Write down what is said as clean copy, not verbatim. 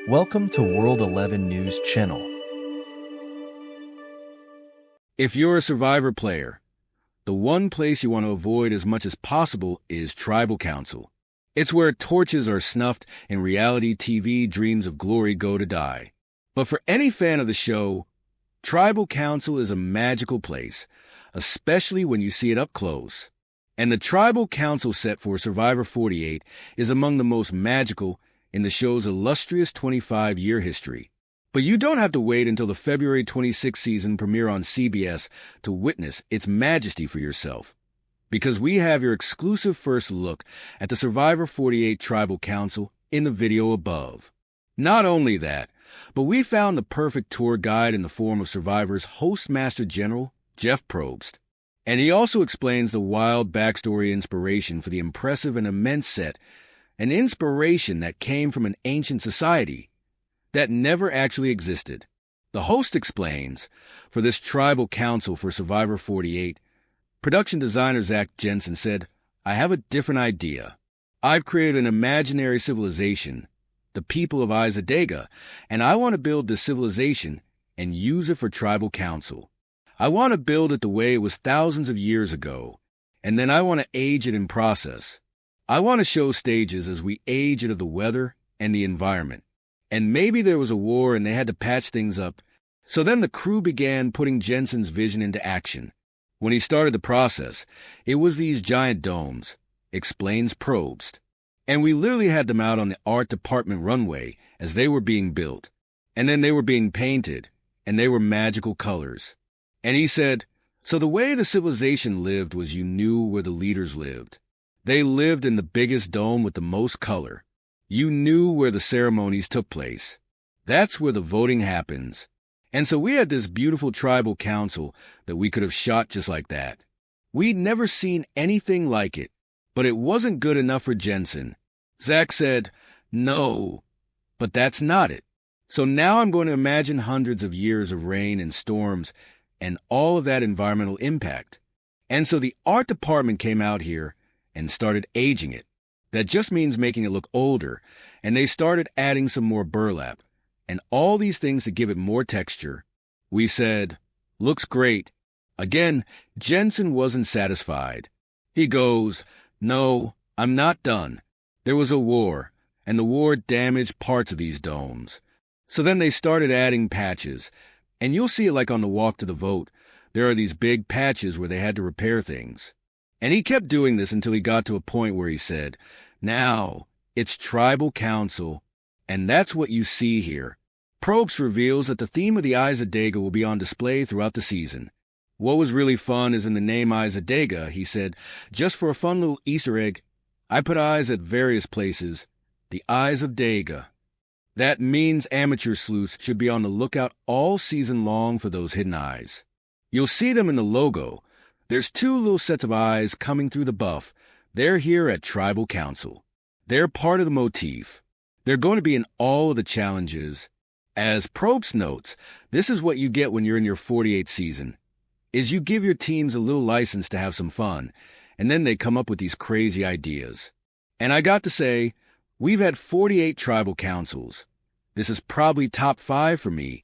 Welcome to World11 News Channel. If you're a Survivor player, the one place you want to avoid as much as possible is Tribal Council. It's where torches are snuffed and reality TV dreams of glory go to die. But for any fan of the show, Tribal Council is a magical place, especially when you see it up close. And the Tribal Council set for Survivor 48 is among the most magical in the show's illustrious 25-year history. But you don't have to wait until the February 26th season premiere on CBS to witness its majesty for yourself, because we have your exclusive first look at the Survivor 48 Tribal Council in the video above. Not only that, but we found the perfect tour guide in the form of Survivor's Hostmaster General, Jeff Probst. And he also explains the wild backstory inspiration for the impressive and immense set, an inspiration that came from an ancient society that never actually existed. The host explains, for this Tribal Council for Survivor 48, production designer Zach Jensen said, "I have a different idea. I've created an imaginary civilization, the people of Izadega, and I want to build this civilization and use it for Tribal Council. I want to build it the way it was thousands of years ago, and then I want to age it in process. I want to show stages as we age it of the weather and the environment. And maybe there was a war and they had to patch things up. So then the crew began putting Jensen's vision into action. When he started the process, it was these giant domes," explains Probst. "And we literally had them out on the art department runway as they were being built. And then they were being painted, and they were magical colors." And he said, "So the way the civilization lived was you knew where the leaders lived. They lived in the biggest dome with the most color. You knew where the ceremonies took place. That's where the voting happens. And so we had this beautiful Tribal Council that we could have shot just like that. We'd never seen anything like it, but it wasn't good enough for Jensen. Zach said, 'No, but that's not it. So now I'm going to imagine hundreds of years of rain and storms and all of that environmental impact.' And so the art department came out here and started aging it. That just means making it look older, and they started adding some more burlap, and all these things to give it more texture. We said, 'Looks great.' Again, Jensen wasn't satisfied. He goes, 'No, I'm not done. There was a war, and the war damaged parts of these domes. So then they started adding patches, and you'll see it like on the walk to the vote. There are these big patches where they had to repair things.' And he kept doing this until he got to a point where he said, 'Now, it's Tribal Council, and that's what you see here.' Probst reveals that the theme of the Izadega will be on display throughout the season. What was really fun is in the name Izadega, he said, 'Just for a fun little Easter egg, I put eyes at various places, the eyes of Dega.' That means amateur sleuths should be on the lookout all season long for those hidden eyes. You'll see them in the logo. There's two little sets of eyes coming through the buff. They're here at Tribal Council. They're part of the motif. They're going to be in all of the challenges. As Probst notes, this is what you get when you're in your 48th season, is you give your teams a little license to have some fun, and then they come up with these crazy ideas. And I got to say, we've had 48 Tribal Councils. This is probably top 5 for me,